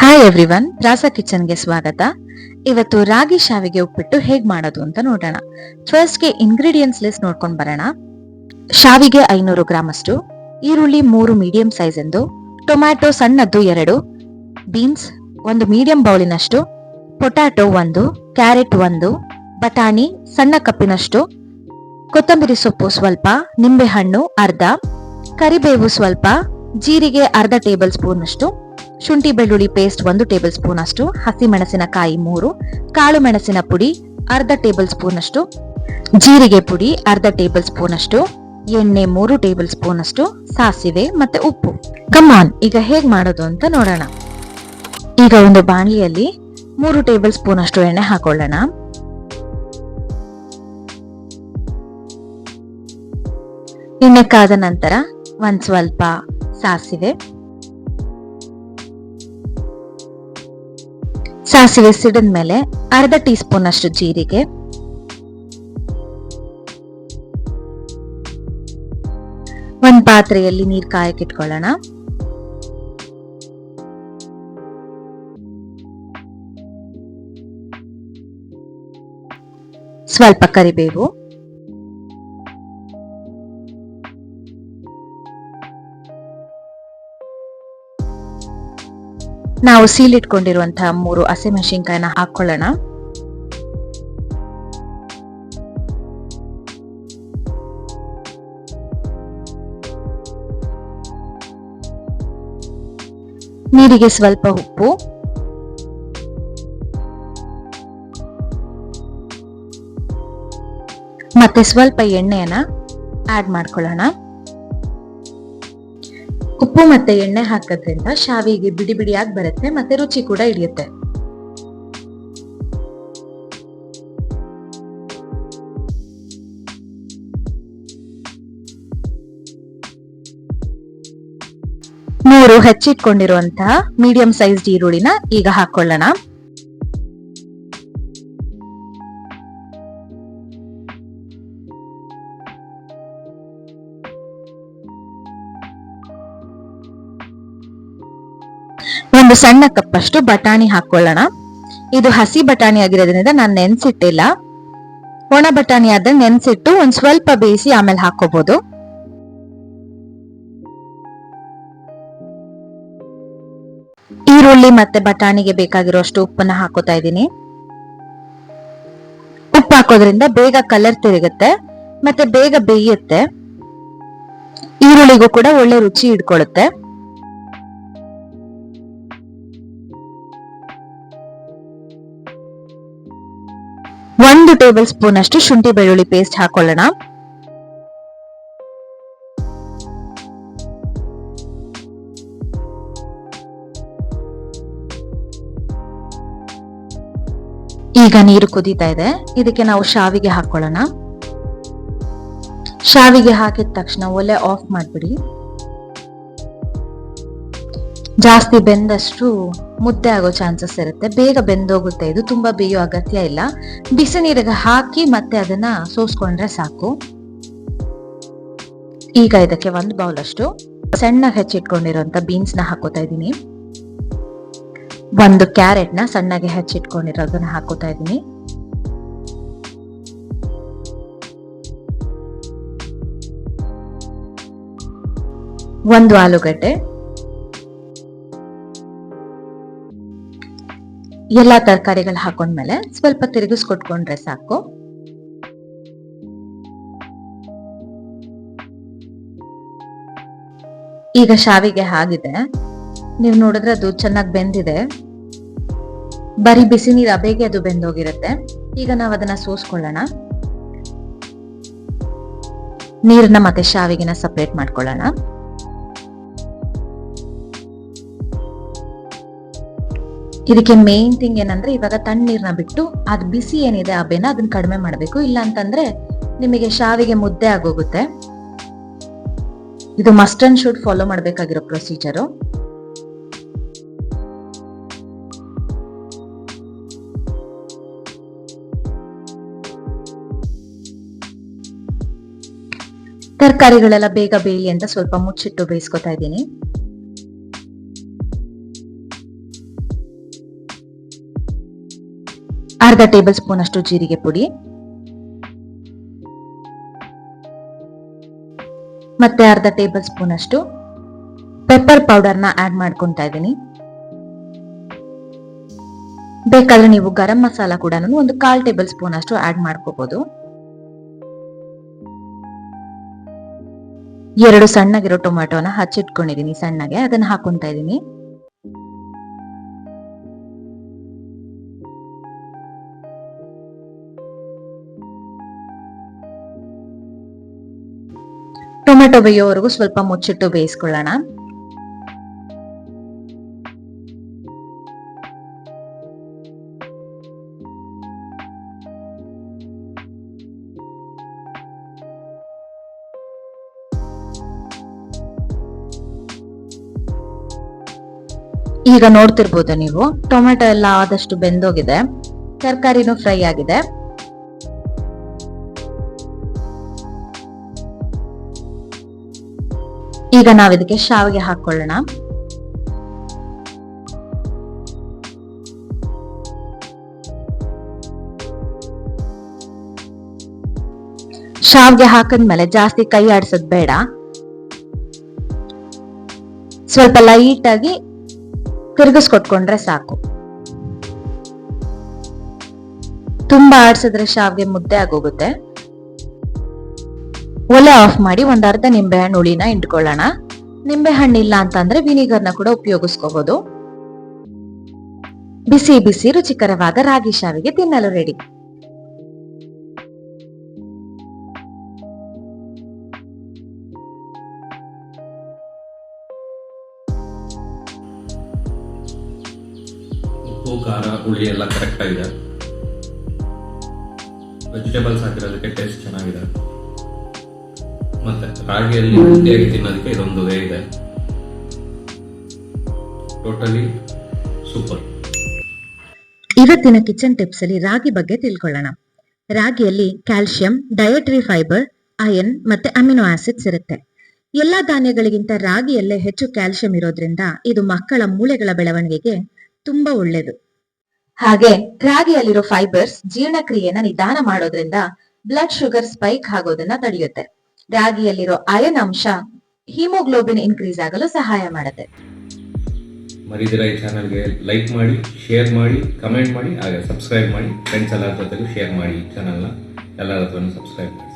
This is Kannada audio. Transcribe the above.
ಹಾಯ್ ಎವ್ರಿವನ್, ರಾಸಾ ಕಿಚನ್ಗೆ ಸ್ವಾಗತ. ಇವತ್ತು ರಾಗಿ ಶಾವಿಗೆ ಉಪ್ಪಿಟ್ಟು ಹೇಗ್ ಮಾಡೋದು ಅಂತ ನೋಡೋಣ. ಫಸ್ಟ್ಗೆ ಇಂಗ್ರೀಡಿಯೆಂಟ್ಸ್ ಲಿಸ್ಟ್ ನೋಡ್ಕೊಂಡ್ ಬರೋಣ. ಶಾವಿಗೆ 500 ಗ್ರಾಮ್ ಅಷ್ಟು, ಈರುಳ್ಳಿ 3 ಮೀಡಿಯಂ ಸೈಜ್ ಎಂದು, ಟೊಮ್ಯಾಟೊ ಸಣ್ಣದ್ದು 2, ಬೀನ್ಸ್ 1 ಮೀಡಿಯಂ ಬೌಲಿನಷ್ಟು, ಪೊಟ್ಯಾಟೊ 1, ಕ್ಯಾರೆಟ್ 1, ಬಟಾಣಿ ಸಣ್ಣ ಕಪ್ಪಿನಷ್ಟು, ಕೊತ್ತಂಬರಿ ಸೊಪ್ಪು ಸ್ವಲ್ಪ, ನಿಂಬೆಹಣ್ಣು ಅರ್ಧ, ಕರಿಬೇವು ಸ್ವಲ್ಪ, ಜೀರಿಗೆ ಅರ್ಧ ಟೇಬಲ್ ಸ್ಪೂನ್ ಅಷ್ಟು, ಶುಂಠಿ ಬೆಳ್ಳುಳ್ಳಿ ಪೇಸ್ಟ್ 1 ಟೇಬಲ್ ಸ್ಪೂನ್ ಅಷ್ಟು, ಹಸಿ ಮೆಣಸಿನಕಾಯಿ 3, ಕಾಳು ಮೆಣಸಿನ ಪುಡಿ ಅರ್ಧ ಟೇಬಲ್ ಸ್ಪೂನ್ ಅಷ್ಟು, ಜೀರಿಗೆ ಪುಡಿ ಅರ್ಧ ಟೇಬಲ್ ಸ್ಪೂನ್ ಅಷ್ಟು, ಎಣ್ಣೆ 3 ಟೇಬಲ್ ಸ್ಪೂನ್ ಅಷ್ಟು, ಸಾಸಿವೆ ಮತ್ತೆ ಉಪ್ಪು. ಕಮಾನ್, ಈಗ ಹೇಗ್ ಮಾಡೋದು ಅಂತ ನೋಡೋಣ. ಈಗ ಒಂದು ಬಾಣಲಿಯಲ್ಲಿ 3 ಟೇಬಲ್ ಸ್ಪೂನ್ ಅಷ್ಟು ಎಣ್ಣೆ ಹಾಕೊಳ್ಳೋಣ. ಎಣ್ಣೆ ಕಾದ ನಂತರ ಒಂದ್ ಸ್ವಲ್ಪ ಸಾಸಿವೆ ಸಿಡಿದ ಮೇಲೆ ಅರ್ಧ ಟೀ ಸ್ಪೂನ್ ಅಷ್ಟು ಜೀರಿಗೆ, ಒಂದ್ ಪಾತ್ರೆಯಲ್ಲಿ ನೀರ್ ಕಾಯಕ್ಕಿಟ್ಕೊಳ್ಳೋಣ. ಸ್ವಲ್ಪ ಕರಿಬೇವು, ನಾವು ಸೀಲಿಟ್ಕೊಂಡಿರುವಂತಹ 3 ಹಸಿಮೆಣಸಿನಕಾಯಿನ ಹಾಕೊಳ್ಳೋಣ. ನೀರಿಗೆ ಸ್ವಲ್ಪ ಉಪ್ಪು, ಮತ್ತೆ ಸ್ವಲ್ಪ ಎಣ್ಣೆಯನ್ನ ಆಡ್ ಮಾಡ್ಕೊಳ್ಳೋಣ. ಉಪ್ಪು ಮತ್ತೆ ಎಣ್ಣೆ ಹಾಕೋದ್ರಿಂದ ಶಾವಿಗೆ ಬಿಡಿ ಬಿಡಿಯಾಗಿ ಬರುತ್ತೆ ಮತ್ತೆ ರುಚಿ ಕೂಡ ಹಿಡಿಯುತ್ತೆ. ಮೂರು ಹೆಚ್ಚಿಟ್ಕೊಂಡಿರುವಂತಹ ಮೀಡಿಯಂ ಸೈಜ್ ಈರುಳ್ಳಿನ ಈಗ ಹಾಕೊಳ್ಳೋಣ. ಒಂದು ಸಣ್ಣ ಕಪ್ಪಷ್ಟು ಬಟಾಣಿ ಹಾಕೊಳ್ಳೋಣ. ಇದು ಹಸಿ ಬಟಾಣಿ ಆಗಿರೋದ್ರಿಂದ ನಾನು ನೆನ್ಸಿಟ್ಟಿಲ್ಲ. ಒಣ ಬಟಾಣಿ ಆದ್ರೆ ನೆನ್ಸಿಟ್ಟು ಒಂದ್ ಸ್ವಲ್ಪ ಬೇಯಿಸಿ ಆಮೇಲೆ ಹಾಕೋಬಹುದು. ಈರುಳ್ಳಿ ಮತ್ತೆ ಬಟಾಣಿಗೆ ಬೇಕಾಗಿರೋಷ್ಟು ಉಪ್ಪನ್ನ ಹಾಕೋತಾ ಇದ್ದೀನಿ. ಉಪ್ಪು ಹಾಕೋದ್ರಿಂದ ಬೇಗ ಕಲರ್ ತಿರುಗುತ್ತೆ ಮತ್ತೆ ಬೇಗ ಬೇಯುತ್ತೆ. ಈರುಳ್ಳಿಗೂ ಕೂಡ ಒಳ್ಳೆ ರುಚಿ ಇಟ್ಕೊಳ್ಳುತ್ತೆ. 1 ಟೇಬಲ್ ಸ್ಪೂನ್ ಅಷ್ಟು ಶುಂಠಿ ಬೆಳ್ಳುಳ್ಳಿ ಪೇಸ್ಟ್ ಹಾಕೊಳ್ಳೋಣ. ಈಗ ನೀರು ಕುದೀತಾ ಇದೆ. ಇದಕ್ಕೆ ನಾವು ಶಾವಿಗೆ ಹಾಕೊಳ್ಳೋಣ. ಶಾವಿಗೆ ಹಾಕಿದ ತಕ್ಷಣ ಒಲೆ ಆಫ್ ಮಾಡ್ಬಿಡಿ. ಜಾಸ್ತಿ ಬೆಂದಷ್ಟು ಮುದ್ದೆ ಆಗೋ ಚಾನ್ಸಸ್ ಇರುತ್ತೆ. ಬೇಗ ಬೆಂದೋಗುತ್ತೆ. ಇದು ತುಂಬಾ ಬೇಯೋ ಅಗತ್ಯ ಇಲ್ಲ. ಬಿಸಿ ನೀರಿಗೆ ಹಾಕಿ ಮತ್ತೆ ಅದನ್ನ ಸೋಸ್ಕೊಂಡ್ರೆ ಸಾಕು. ಈಗ ಇದಕ್ಕೆ 1 ಬೌಲ್ ಅಷ್ಟು ಸಣ್ಣ ಹೆಚ್ಚಿಟ್ಕೊಂಡಿರುವಂತ ಬೀನ್ಸ್ ನ ಹಾಕೋತಾ ಇದ್ದೀನಿ. 1 ಕ್ಯಾರೆಟ್ ನ ಸಣ್ಣಗೆ ಹೆಚ್ಚಿಟ್ಕೊಂಡಿರೋದನ್ನ ಹಾಕೋತಾ ಇದ್ದೀನಿ. ಒಂದು ಆಲೂಗಡ್ಡೆ. ಎಲ್ಲಾ ತರಕಾರಿಗಳು ಹಾಕೊಂಡ್ಮೇಲೆ ಸ್ವಲ್ಪ ತಿರುಗಿಸ್ಕೊಟ್ಕೊಂಡ್ರೆ ಸಾಕು. ಈಗ ಶಾವಿಗೆ ಆಗಿದೆ. ನೀವು ನೋಡಿದ್ರೆ ಅದು ಚೆನ್ನಾಗಿ ಬೆಂದಿದೆ. ಬರೀ ಬಿಸಿ ನೀರು ಬೇಗ ಅದು ಬೆಂದೋಗಿರುತ್ತೆ. ಈಗ ನಾವು ಅದನ್ನ ಸೋಸ್ಕೊಳ್ಳೋಣ. ನೀರನ್ನ ಮತ್ತೆ ಶಾವಿಗೆನ ಸಪರೇಟ್ ಮಾಡ್ಕೊಳ್ಳೋಣ. ಇದಕ್ಕೆ ಮೇನ್ ಥಿಂಗ್ ಏನಂದ್ರೆ ಇವಾಗ ತಣ್ಣೀರ್ನ ಬಿಟ್ಟು ಅದ್ ಬಿಸಿ ಏನಿದೆ ಆ ಬೆನ ಅದನ್ನ ಕಡಿಮೆ ಮಾಡಬೇಕು. ಇಲ್ಲ ಅಂತಂದ್ರೆ ನಿಮಗೆ ಶಾವಿಗೆ ಮುದ್ದೆ ಆಗೋಗುತ್ತೆ. ಇದು ಮಸ್ಟ್ ಅಂಡ್ ಶುಡ್ ಫಾಲೋ ಮಾಡ್ಬೇಕಾಗಿರೋ ಪ್ರೊಸೀಜರು. ತರಕಾರಿಗಳೆಲ್ಲ ಬೇಗ ಬೇಯಲಿ ಅಂತ ಸ್ವಲ್ಪ ಮುಚ್ಚಿಟ್ಟು ಬೇಯಿಸ್ಕೊತಾ ಇದ್ದೀನಿ. ಅರ್ಧ ಟೇಬಲ್ ಸ್ಪೂನ್ ಅಷ್ಟು ಜೀರಿಗೆ ಪುಡಿ, ಮತ್ತೆ ಅರ್ಧ ಟೇಬಲ್ ಸ್ಪೂನ್ ಅಷ್ಟು ಪೆಪ್ಪರ್ ಪೌಡರ್ ನ ಆಡ್ ಮಾಡ್ಕೊಂತಾ ಇದ್ದೀನಿ. ಬೇಕಾದ್ರೆ ನೀವು ಗರಂ ಮಸಾಲ ಕೂಡ ಒಂದು 1/4 ಟೇಬಲ್ ಸ್ಪೂನ್ ಅಷ್ಟು ಆಡ್ ಮಾಡ್ಕೋಬಹುದು. 2 ಸಣ್ಣಗಿರೋ ಟೊಮ್ಯಾಟೋನ ಹಚ್ಚಿಟ್ಕೊಂಡಿದೀನಿ ಸಣ್ಣಗೆ, ಅದನ್ನ ಹಾಕೊಂತಾ ಇದೀನಿ. ಟೊಮೆಟೊ ಬೇಯೋವರೆಗೂ ಸ್ವಲ್ಪ ಮುಚ್ಚಿಟ್ಟು ಬೇಯಿಸ್ಕೊಳ್ಳೋಣ. ಈಗ ನೋಡ್ತಿರ್ಬೋದು ನೀವು, ಟೊಮೆಟೊ ಎಲ್ಲ ಆದಷ್ಟು ಬೆಂದೋಗಿದೆ, ತರಕಾರಿನೂ ಫ್ರೈ ಆಗಿದೆ. ಈಗ ನಾವಿದಕ್ಕೆ ಶಾವಿಗೆ ಹಾಕೊಳ್ಳೋಣ. ಶಾವಿಗೆ ಹಾಕಿದ್ಮೇಲೆ ಜಾಸ್ತಿ ಕೈ ಆಡ್ಸೋದ್ ಬೇಡ, ಸ್ವಲ್ಪ ಲೈಟ್ ಆಗಿ ತಿರುಗಿಸ್ಕೊಟ್ಕೊಂಡ್ರೆ ಸಾಕು. ತುಂಬಾ ಆಡ್ಸಿದ್ರೆ ಶಾವಿಗೆ ಮುದ್ದೆ ಆಗೋಗುತ್ತೆ. ಒಲೆ ಆಫ್ ಮಾಡಿ ಒಂದ್ ಅರ್ಧ ನಿಂಬೆ ಹಣ್ಣು ಹುಳಿನ ಇಟ್ಕೊಳ್ಳೋಣ. ನಿಂಬೆ ಹಣ್ಣು ಇಲ್ಲ ಅಂತಂದ್ರೆ ವಿನಿಗರ್ನ ಕೂಡ ಉಪಯೋಗಿಸ್ಕೋಬಹುದು. ಬಿಸಿ ಬಿಸಿ ರುಚಿಕರವಾದ ರಾಗಿ ಶಾವಿಗೆ ತಿನ್ನಲು ರೆಡಿ. ಉಪ್ಪು ಖಾರ ಹುಳಿ ಎಲ್ಲ ಕರೆಕ್ಟ್ ಆಗಿದೆ. ವೆಜಿಟೇಬಲ್ಸ್ ಹಾಕಿರೋದಕ್ಕೆ ಟೇಸ್ಟ್ ಚೆನ್ನಾಗಿದೆ. ಮತ್ತೆ ರಾಗಿಯಲ್ಲಿ ಹೆಲ್ತಿಯಾಗಿ ತಿನ್ನೋದಕ್ಕೆ ಇದೊಂದು ವೇ ಇದೆ. Totally super. ಇವತ್ತಿನ ಕಿಚನ್ ಟಿಪ್ಸ್ ಅಲ್ಲಿ ರಾಗಿ ಬಗ್ಗೆ ತಿಳ್ಕೊಳ್ಳೋಣ. ರಾಗಿಯಲ್ಲಿ ಕ್ಯಾಲ್ಸಿಯಂ, ಡಯಟರಿ ಫೈಬರ್, ಐರನ್ ಮತ್ತೆ ಅಮಿನೋ ಆಸಿಡ್ಸ್ ಇರುತ್ತೆ. ಎಲ್ಲಾ ಧಾನ್ಯಗಳಿಗಿಂತ ರಾಗಿಯಲ್ಲೇ ಹೆಚ್ಚು ಕ್ಯಾಲ್ಸಿಯಂ ಇರೋದ್ರಿಂದ ಇದು ಮಕ್ಕಳ ಮೂಳೆಗಳ ಬೆಳವಣಿಗೆಗೆ ತುಂಬಾ ಒಳ್ಳೇದು. ಹಾಗೆ ರಾಗಿಯಲ್ಲಿರೋ ಫೈಬರ್ಸ್ ಜೀರ್ಣಕ್ರಿಯೆನ ನಿಧಾನ ಮಾಡೋದ್ರಿಂದ ಬ್ಲಡ್ ಶುಗರ್ ಸ್ಪೈಕ್ ಆಗೋದನ್ನ ತಡೆಯುತ್ತೆ. ರಾಗಿಯಲ್ಲಿರೋ ಅಯನ್ ಅಂಶ ಹಿಮೋಗ್ಲೋಬಿನ್ ಇನ್ಕ್ರೀಸ್ ಆಗಲು ಸಹಾಯ ಮಾಡುತ್ತೆ. ಮರಿದಿರ ಈ ಚಾನಲ್ಗೆ ಲೈಕ್ ಮಾಡಿ, ಶೇರ್ ಮಾಡಿ, ಕಮೆಂಟ್ ಮಾಡಿ, ಹಾಗೆ ಸಬ್ಸ್ಕ್ರೈಬ್ ಮಾಡಿ. ಫ್ರೆಂಡ್ಸ್ ಎಲ್ಲರ ಜೊತೆಗೂ ಶೇರ್ ಮಾಡಿ. ಈ ಚಾನಲ್ನ ಎಲ್ಲರ ಹತ್ರನೂ ಸಬ್ಸ್ಕ್ರೈಬ್ ಮಾಡಿ.